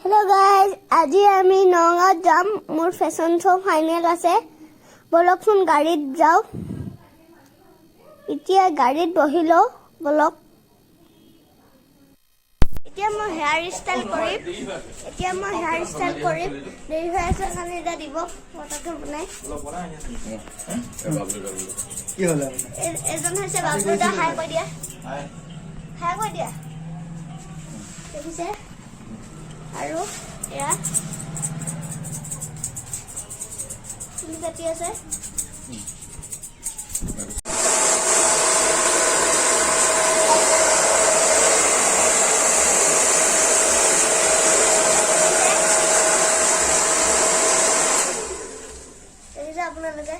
Hello guys, আজি আমি নগাঁৱত যাম মোৰ ফ্যাশন শো ফাইনেল আছে বলকচোন গাড়ীত যাও এতিয়া গাড়ীত বহিলো বলক এতিয়া মই হেয়াৰ ষ্টাইল কৰিম দেৰি হৈ আছে কাৰণে এটা দিব ফটোটো বনাই কি হলা এজন হৈছে বাবুদা হাই কৈ দিয়া দেখিছে আৰু এয়া চুলি কাটি আছে আপোনালোকে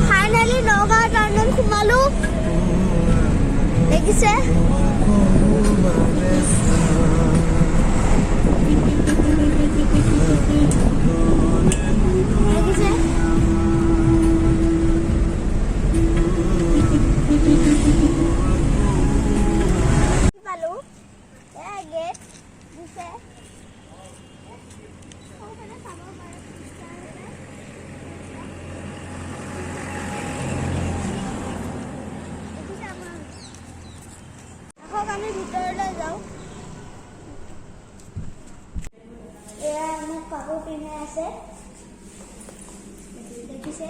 Finally, Noga London Kumalu. Dekise? Palu. Yeah, get. Dise. আমি ভিতৰলৈ যাও এয়া মোক কাপোৰ পিন্ধাই আছে দেখিছে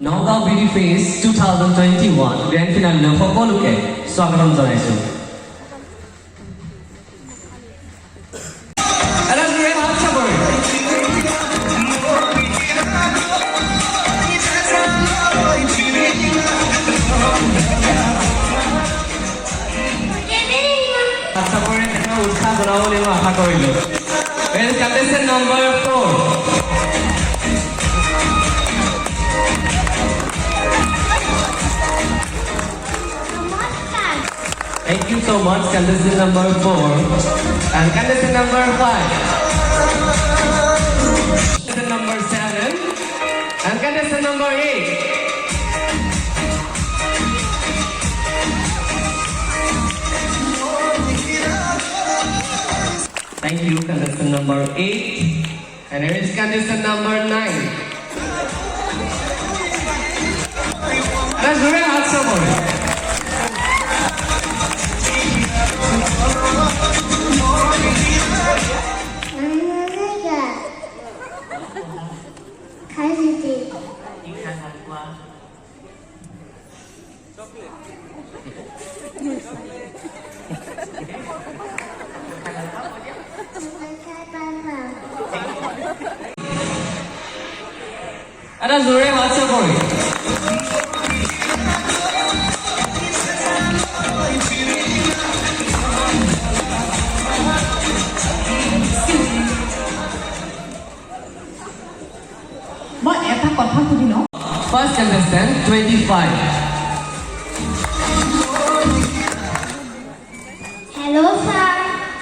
Noga Beauty Face 2021 Grand Finale সকলোকে স্বাগতম জনাইছো উৎসাহ জনাবলৈ মই আশা কৰিলো contestant number 4 Thank you so much, contestant number 4 and contestant number 5, contestant number 7 and contestant number 8. Thank you, contestant number 8 and here is contestant number 9. Let's do it out somewhere. Ada Zure WhatsApp for it. First contestant 25. Hello sir.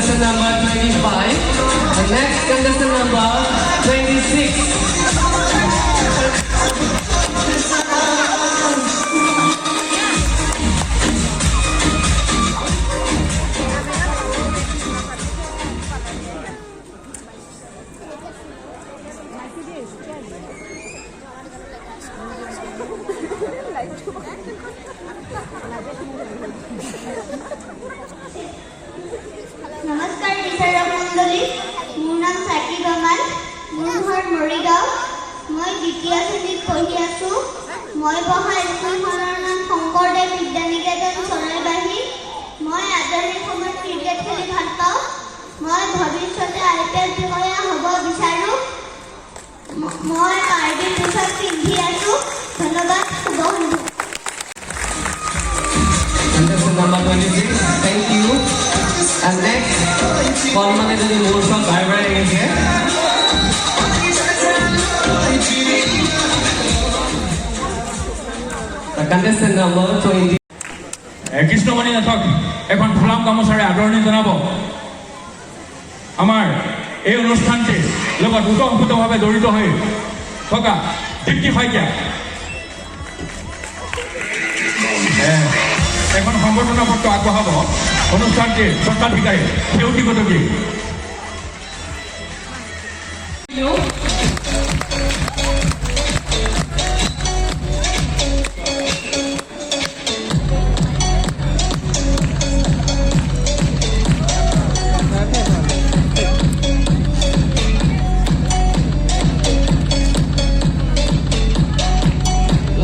contestant number 25. The next contestant number 26. নমস্কাৰ বিচাৰক মণ্ডলী, মোৰ নাম চাকি বামান, মোৰ ঘৰ মৰিগাঁও। মই দ্বিতীয় শ্ৰেণীত পঢ়ি আছোঁ। মই পঢ়া স্কুলখনৰ নাম শংকৰদেৱ বিদ্যানিকেতন চৰাইবাহী। মই আজৰি সময়ত ক্ৰিকেট খেলি ভাল পাওঁ। মই ভৱিষ্যতে IPS বিষয়া হ'ব বিচাৰোঁ। মই কাৰ্বি পোছাক পিন্ধি আছোঁ। ধন্যবাদ, শুভ সন্ধ্যা। Contestant number 26. Thank you. And next, Palmane যদি মোৰ সব বাৰে আহিছে। The contestant number 20. কৃষ্ণমণি নাথক এখন ফুলাম গামোচাৰে আদৰণি জনাব। আমাৰ এই অনুষ্ঠানটিৰ লগত ওতঃপ্ৰোতভাৱে জড়িত হৈ থকা দীপ্তি শইকীয়া এখন সম্বৰ্ধনা পত্ৰ আগবঢ়াব অনুষ্ঠানটিৰ স্বত্বাধিকাৰী সেউতী গতকী।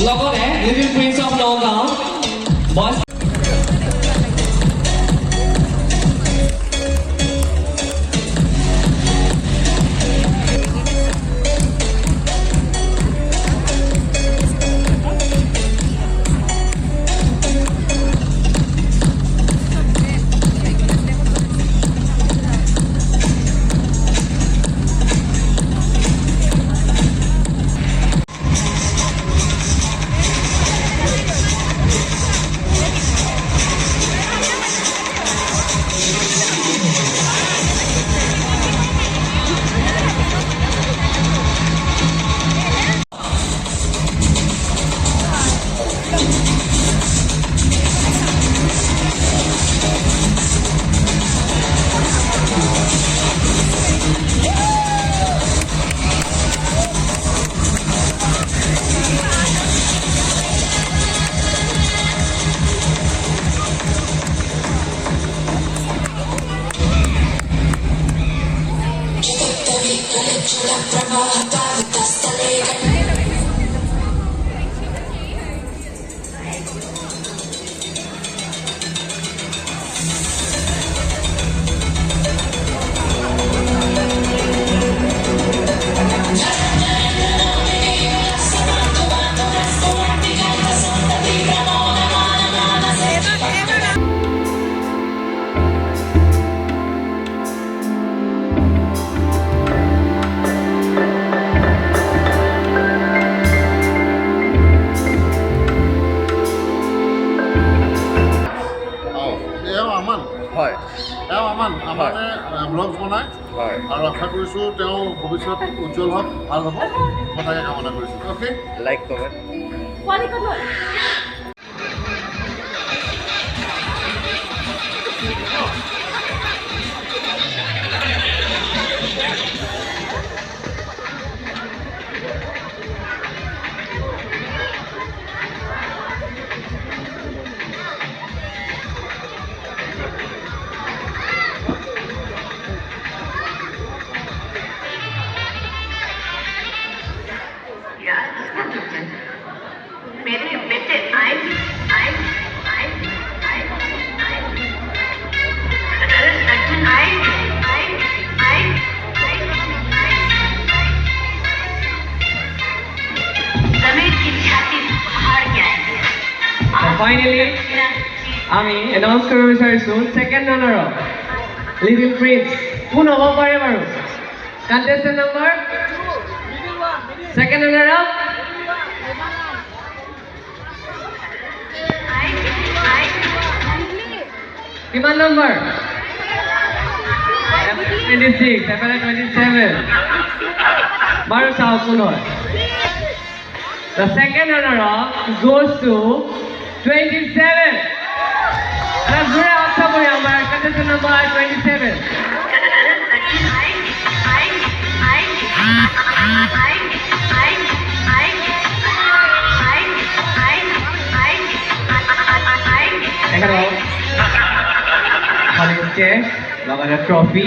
লগতে লিটিল প্ৰিন্স অফ নগাঁও বয়স আমাৰে ব্লগছ বনায় আৰু আশা কৰিছোঁ তেওঁ ভৱিষ্যত উজ্জ্বল হওক, ভাল হ'ব, কথাকে কামনা কৰিছোঁ। Okay, like comment. मेरे बेटे आए अर्जुन आए रमेश की छाती फाड़ गया है। Finally, আমি এনাউন্স কৰিব বিচাৰিছোঁ ছেকেণ্ড ৰানাৰ লিটিল প্ৰিন্স কোন হ'ব পাৰে বাৰু? কণ্টেষ্টেণ্ট নম্বৰ ছেকেণ্ড ৰানাৰ কিমান নম্বৰ? 26, এফালে 27. বাৰু চাওক কোন হয়। The second runner-up goes to 27. এটা জোৰে আচ্ছা কৰি আমাৰ contestant number 27. এখানে হচ্ছে লগতে ট্রফি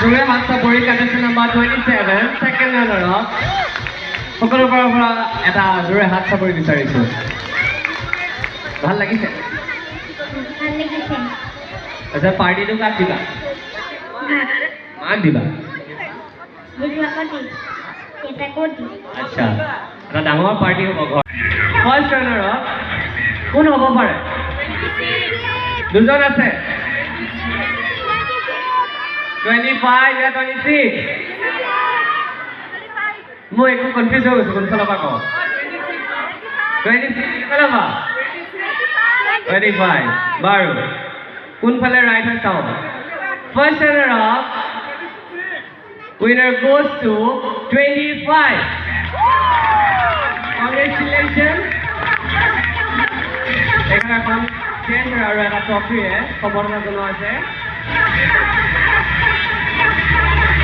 জোৰে হাত চাপৰি contestant number 27, second runner-up. সকলোৰ পৰা এটা জোৰে হাত চাপৰি বিচাৰিছোঁ। ভাল লাগিছে? আচ্ছা পাৰ্টিটো কাক দিবা? মাক দিবা? আচ্ছা এটা ডাঙৰ পাৰ্টি হ'ব ঘৰ। ফাৰ্ষ্ট ৰানাৰ-আপ কোন হ'ব পাৰে? দুজন আছে। 25 या 26? মই একো কনফিউজ হৈ গৈছোঁ কোনফালৰ পৰা কওঁ। 26 কোনফালৰ পৰা? 25 বাৰু কোনফালে ৰাইট হয় চাওঁ। First runner-up winner goes to 25. Congratulations. এখানে এখন চেঞ্জ আৰু এটা ট্ৰফিয়ে সম্বৰ্ধনা জনোৱা আছে।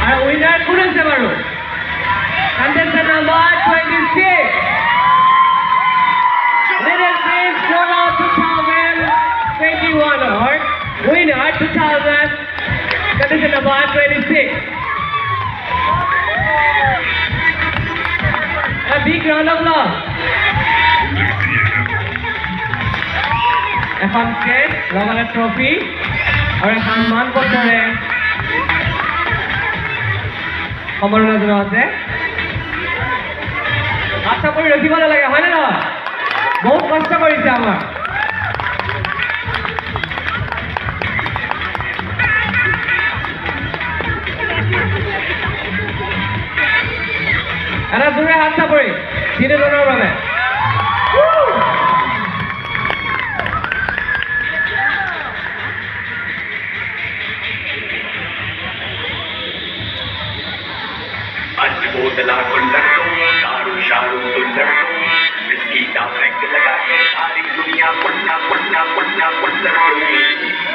আৰু উইনাৰ কোন আছে বাৰু? contestant number 26. Little Prince Solo 2021 award. Winner 2000. Contestant number 26. A big round of applause. এখন কেক, লগতে ট্ৰফি আৰু এখন মানপত্ৰৰে সম্বৰ্ধনা জনোৱা আছে। হাত চাপৰি ৰখিব নালাগে হয়নে নহয়? বহুত কষ্ট কৰিছে আমাৰ। এটা জোৰে হাত চাপৰি তিনিজনৰ বাবে। बोतला को लड़ो दारू शारू तो लड़ो विस्की का फ्लैग लगा के सारी दुनिया पुन्ना पुन्ना पुन्ना पुन्ना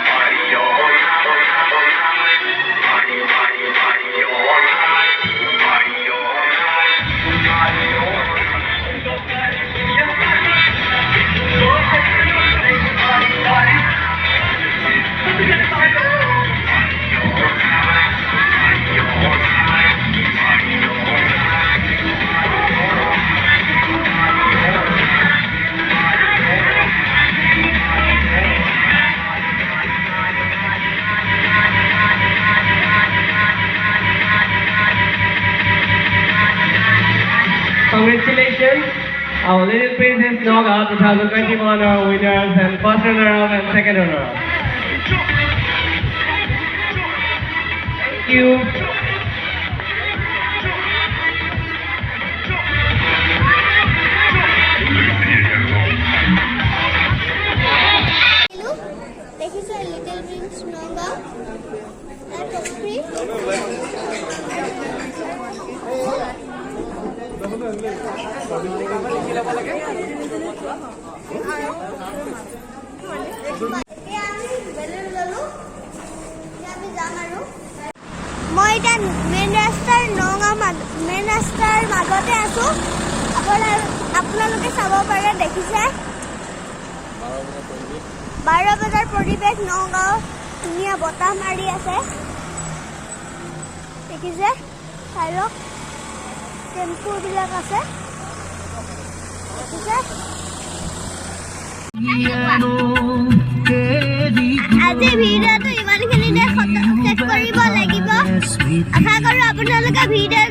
मारियो मारी मारी Mario Mario Mario Congratulations, our Little Princess Noga 2021 are winners and first runner-up and second runner-up. Thank you. দেখিছে লিটল প্রিন্স নগাঁও আর ট্রফি মই এতিয়া মেইন ৰাস্তাৰ নগাঁও মেইন ৰাস্তাৰ মাজতে আছো। আপোনালোকে চাব পাৰে দেখিছে 12 বজাৰ পৰিৱেশ নগাঁও ধুনীয়া বতাহ মাৰি আছে দেখিছে চাইলক টেম্পু বিলাক আছে দেখিছে আজি ভিডিঅ'টো ইমানখিনিতে শেষ কৰিব লাগিব আশা কৰোঁ আপোনালোকে ভিডিঅ'টো